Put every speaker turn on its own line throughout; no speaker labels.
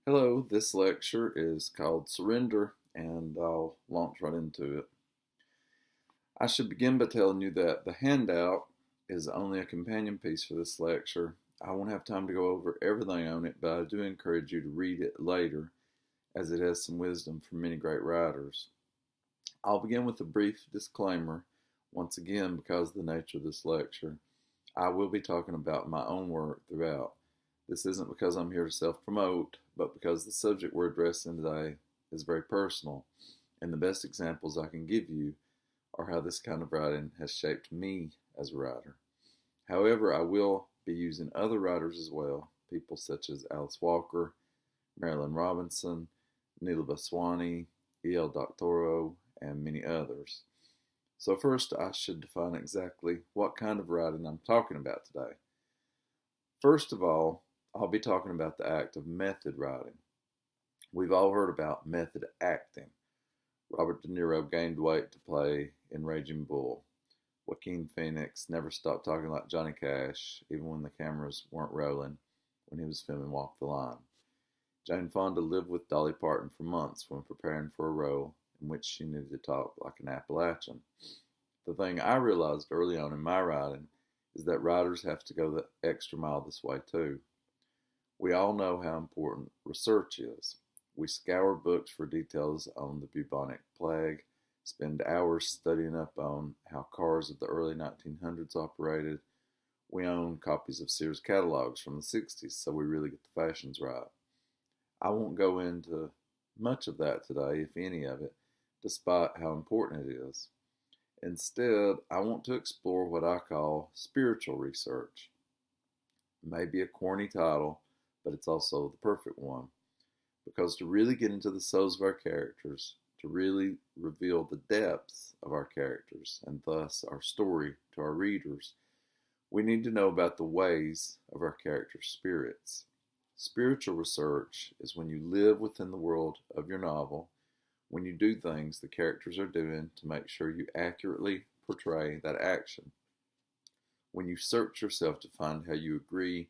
Hello, this lecture is called Surrender, and I'll launch right into it. I should begin by telling you that the handout is only a companion piece for this lecture. I won't have time to go over everything on it, but I do encourage you to read it later, as it has some wisdom from many great writers. I'll begin with a brief disclaimer, once again, because of the nature of this lecture. I will be talking about my own work throughout. This isn't because I'm here to self-promote, but because the subject we're addressing today is very personal, and the best examples I can give you are how this kind of writing has shaped me as a writer. However, I will be using other writers as well, people such as Alice Walker, Marilynne Robinson, Neela Baswani, E.L. Doctorow, and many others. So first, I should define exactly what kind of writing I'm talking about today. First of all, I'll be talking about the act of method writing. We've all heard about method acting. Robert De Niro gained weight to play in Raging Bull. Joaquin Phoenix never stopped talking like Johnny Cash, even when the cameras weren't rolling, when he was filming Walk the Line. Jane Fonda lived with Dolly Parton for months when preparing for a role in which she needed to talk like an Appalachian. The thing I realized early on in my writing is that writers have to go the extra mile this way too. We all know how important research is. We scour books for details on the bubonic plague, spend hours studying up on how cars of the early 1900s operated. We own copies of Sears catalogs from the 60s, so we really get the fashions right. I won't go into much of that today, if any of it, despite how important it is. Instead, I want to explore what I call spiritual research. Maybe a corny title, but it's also the perfect one. Because to really get into the souls of our characters, to really reveal the depths of our characters, and thus our story to our readers, we need to know about the ways of our characters' spirits. Spiritual research is when you live within the world of your novel, when you do things the characters are doing to make sure you accurately portray that action. When you search yourself to find how you agree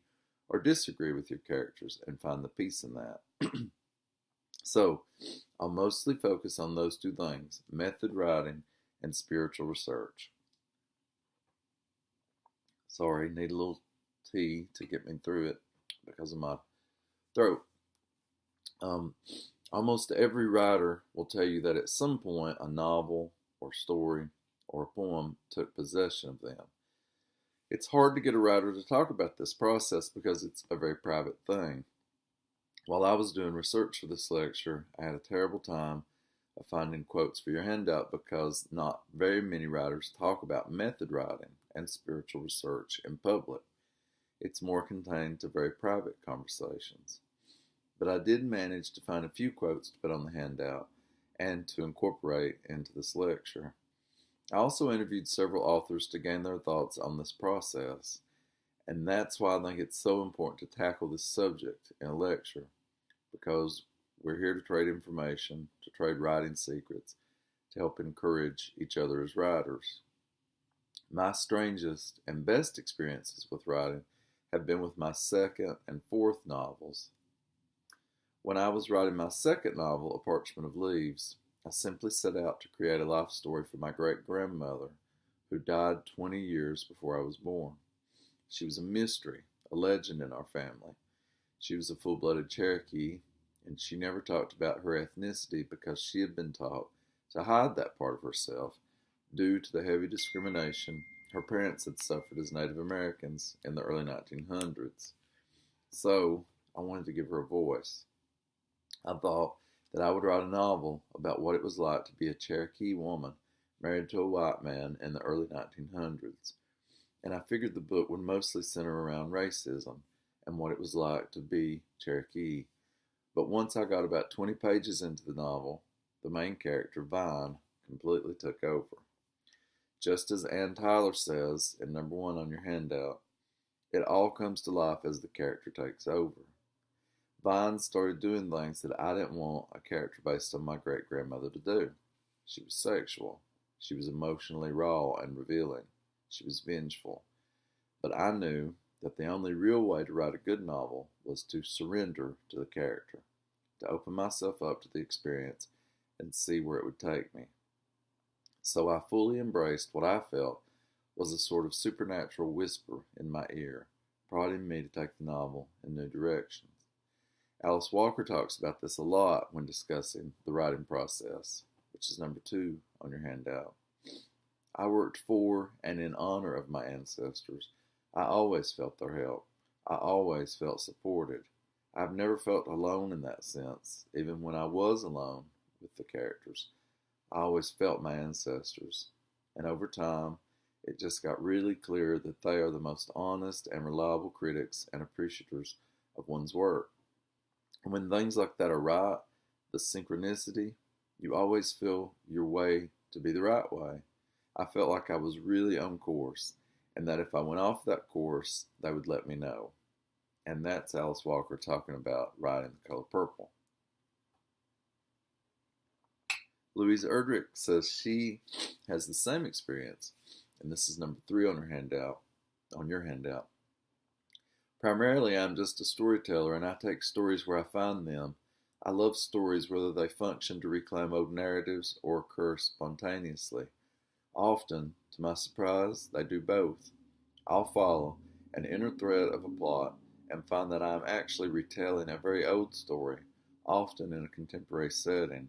or disagree with your characters and find the peace in that. So, I'll mostly focus on those two things, method writing and spiritual research. Sorry, need a little tea to get me through it because of my throat. Almost every writer will tell you that at some point a novel or story or a poem took possession of them. It's hard to get a writer to talk about this process because it's a very private thing. While I was doing research for this lecture, I had a terrible time of finding quotes for your handout because not very many writers talk about method writing and spiritual research in public. It's more contained to very private conversations. But I did manage to find a few quotes to put on the handout and to incorporate into this lecture. I also interviewed several authors to gain their thoughts on this process, and that's why I think it's so important to tackle this subject in a lecture, because we're here to trade information, to trade writing secrets, to help encourage each other as writers. My strangest and best experiences with writing have been with my second and fourth novels. When I was writing my second novel, A Parchment of Leaves, I simply set out to create a life story for my great-grandmother, who died 20 years before I was born. She was a mystery, a legend in our family. She was a full-blooded Cherokee, and she never talked about her ethnicity because she had been taught to hide that part of herself due to the heavy discrimination her parents had suffered as Native Americans in the early 1900s. So, I wanted to give her a voice. I thought that I would write a novel about what it was like to be a Cherokee woman married to a white man in the early 1900s. And I figured the book would mostly center around racism and what it was like to be Cherokee. But once I got about 20 pages into the novel, the main character, Vine, completely took over. Just as Ann Tyler says in number 1 on your handout, it all comes to life as the character takes over. Vine started doing things that I didn't want a character based on my great-grandmother to do. She was sexual. She was emotionally raw and revealing. She was vengeful. But I knew that the only real way to write a good novel was to surrender to the character, to open myself up to the experience and see where it would take me. So I fully embraced what I felt was a sort of supernatural whisper in my ear, prodding me to take the novel in new directions. Alice Walker talks about this a lot when discussing the writing process, which is number 2 on your handout. I worked for and in honor of my ancestors. I always felt their help. I always felt supported. I've never felt alone in that sense, even when I was alone with the characters. I always felt my ancestors. And over time, it just got really clear that they are the most honest and reliable critics and appreciators of one's work. And when things like that are right, the synchronicity, you always feel your way to be the right way. I felt like I was really on course, and that if I went off that course, they would let me know. And that's Alice Walker talking about writing The Color Purple. Louise Erdrich says she has the same experience, and this is number 3 on your handout. Primarily, I'm just a storyteller, and I take stories where I find them. I love stories whether they function to reclaim old narratives or occur spontaneously. Often, to my surprise, they do both. I'll follow an inner thread of a plot and find that I am actually retelling a very old story, often in a contemporary setting.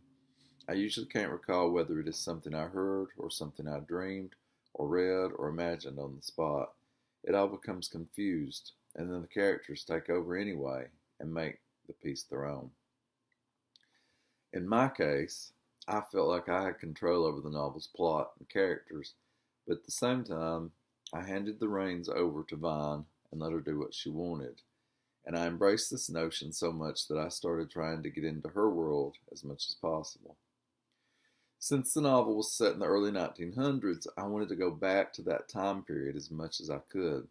I usually can't recall whether it is something I heard or something I dreamed or read or imagined on the spot. It all becomes confused, and then the characters take over anyway and make the piece their own. In my case, I felt like I had control over the novel's plot and characters, but at the same time, I handed the reins over to Vine and let her do what she wanted. And I embraced this notion so much that I started trying to get into her world as much as possible. Since the novel was set in the early 1900s, I wanted to go back to that time period as much as I could.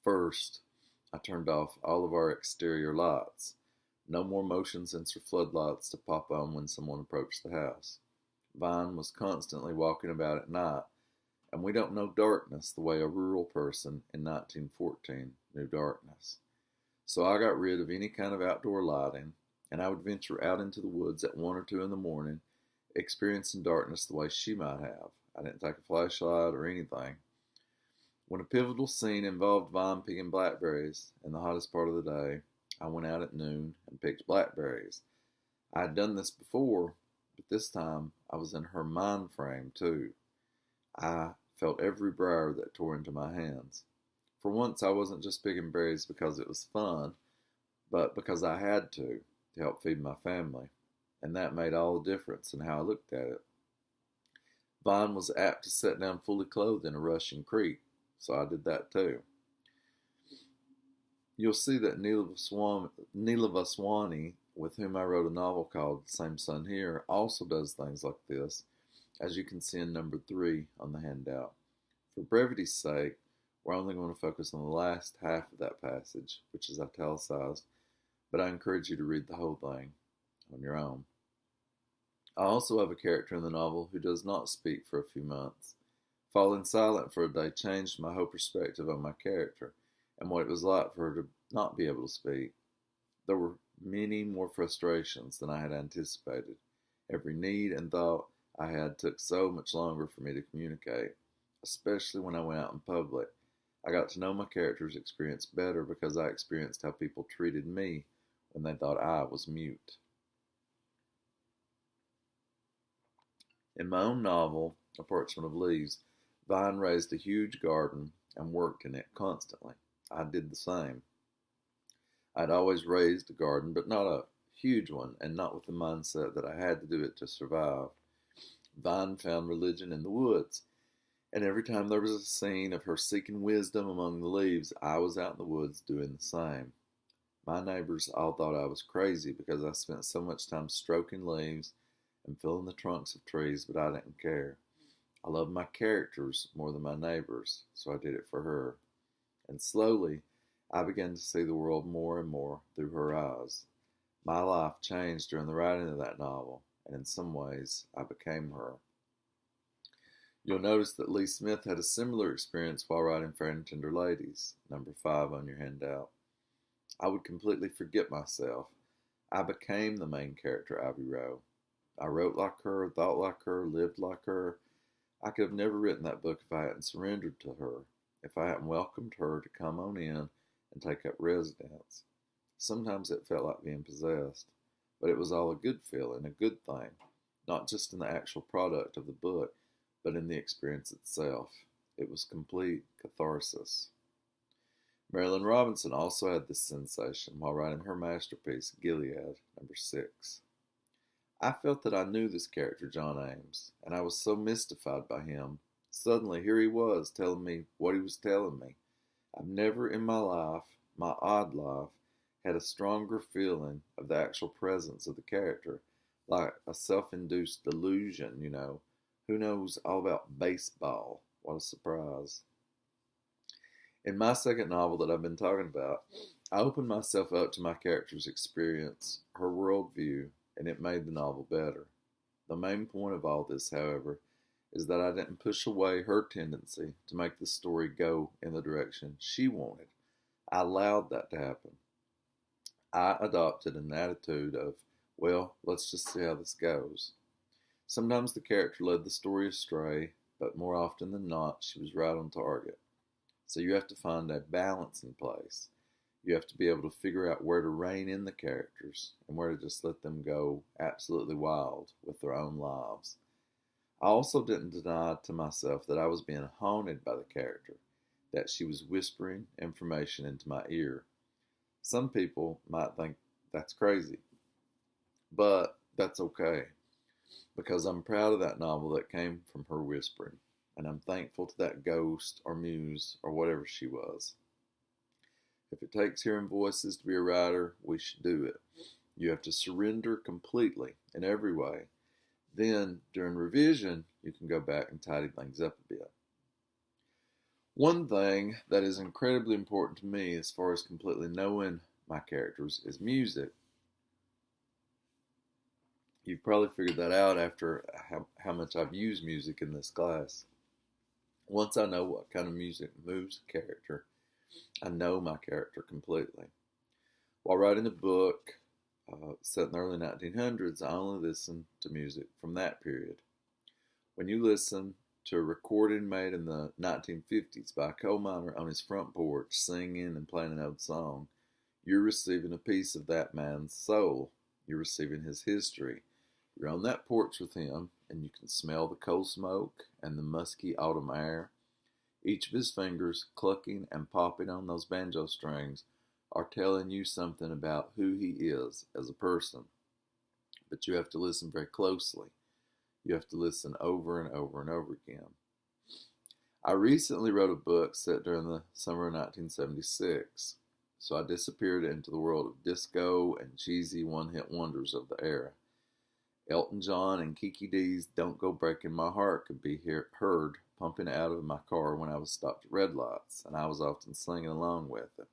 First, I turned off all of our exterior lights. No more motion sensor floodlights to pop on when someone approached the house. Vine was constantly walking about at night, and we don't know darkness the way a rural person in 1914 knew darkness. So I got rid of any kind of outdoor lighting, and I would venture out into the woods at 1 or 2 in the morning, experiencing darkness the way she might have. I didn't take a flashlight or anything. When a pivotal scene involved Vine picking blackberries in the hottest part of the day, I went out at noon and picked blackberries. I had done this before, but this time I was in her mind frame too. I felt every briar that tore into my hands. For once, I wasn't just picking berries because it was fun, but because I had to help feed my family, and that made all the difference in how I looked at it. Vine was apt to sit down fully clothed in a rushing creek, so I did that too. You'll see that Neela Vaswani, with whom I wrote a novel called Same Sun Here, also does things like this, as you can see in number 3 on the handout. For brevity's sake, we're only going to focus on the last half of that passage, which is italicized, but I encourage you to read the whole thing on your own. I also have a character in the novel who does not speak for a few months. Falling silent for a day changed my whole perspective on my character and what it was like for her to not be able to speak. There were many more frustrations than I had anticipated. Every need and thought I had took so much longer for me to communicate, especially when I went out in public. I got to know my character's experience better because I experienced how people treated me when they thought I was mute. In my own novel, A Parchment of Leaves, Vine raised a huge garden and worked in it constantly. I did the same. I'd always raised a garden, but not a huge one, and not with the mindset that I had to do it to survive. Vine found religion in the woods, and every time there was a scene of her seeking wisdom among the leaves, I was out in the woods doing the same. My neighbors all thought I was crazy because I spent so much time stroking leaves and filling the trunks of trees, but I didn't care. I loved my characters more than my neighbors, so I did it for her. And slowly, I began to see the world more and more through her eyes. My life changed during the writing of that novel, and in some ways, I became her. You'll notice that Lee Smith had a similar experience while writing Fair and Tender Ladies, number 5 on your handout. I would completely forget myself. I became the main character, Ivy Rowe. I wrote like her, thought like her, lived like her. I could have never written that book if I hadn't surrendered to her, if I hadn't welcomed her to come on in and take up residence. Sometimes it felt like being possessed, but it was all a good feeling, a good thing, not just in the actual product of the book, but in the experience itself. It was complete catharsis. Marilynne Robinson also had this sensation while writing her masterpiece, Gilead, number 6. I felt that I knew this character, John Ames, and I was so mystified by him. Suddenly, here he was telling me what he was telling me. I've never in my life, my odd life, had a stronger feeling of the actual presence of the character, like a self-induced delusion, Who knows all about baseball? What a surprise. In my second novel that I've been talking about, I opened myself up to my character's experience, her worldview, and it made the novel better. The main point of all this, however, is that I didn't push away her tendency to make the story go in the direction she wanted. I allowed that to happen. I adopted an attitude of, well, let's just see how this goes. Sometimes the character led the story astray, but more often than not, she was right on target. So you have to find a balance in place. You have to be able to figure out where to rein in the characters and where to just let them go absolutely wild with their own lives. I also didn't deny to myself that I was being haunted by the character, that she was whispering information into my ear. Some people might think that's crazy, but that's okay, because I'm proud of that novel that came from her whispering, and I'm thankful to that ghost or muse or whatever she was. If it takes hearing voices to be a writer, we should do it. You have to surrender completely in every way. Then, during revision, you can go back and tidy things up a bit. One thing that is incredibly important to me as far as completely knowing my characters is music. You've probably figured that out after how much I've used music in this class. Once I know what kind of music moves a character, I know my character completely. While writing the book, set in the early 1900s, I only listened to music from that period. When you listen to a recording made in the 1950s by a coal miner on his front porch singing and playing an old song, you're receiving a piece of that man's soul. You're receiving his history. You're on that porch with him, and you can smell the coal smoke and the musky autumn air. Each of his fingers clucking and popping on those banjo strings are telling you something about who he is as a person. But you have to listen very closely. You have to listen over and over and over again. I recently wrote a book set during the summer of 1976, so I disappeared into the world of disco and cheesy one-hit wonders of the era. Elton John and Kiki D's Don't Go Breaking My Heart could be heard pumping out of my car when I was stopped at red lights, and I was often singing along with it.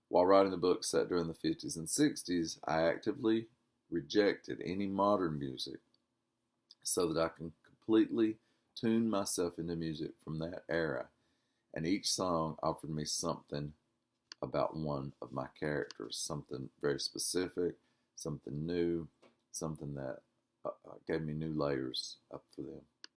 While writing the book set during the 50s and 60s, I actively rejected any modern music so that I can completely tune myself into music from that era, and each song offered me something about one of my characters, something very specific, something new, something that gave me new layers up for them.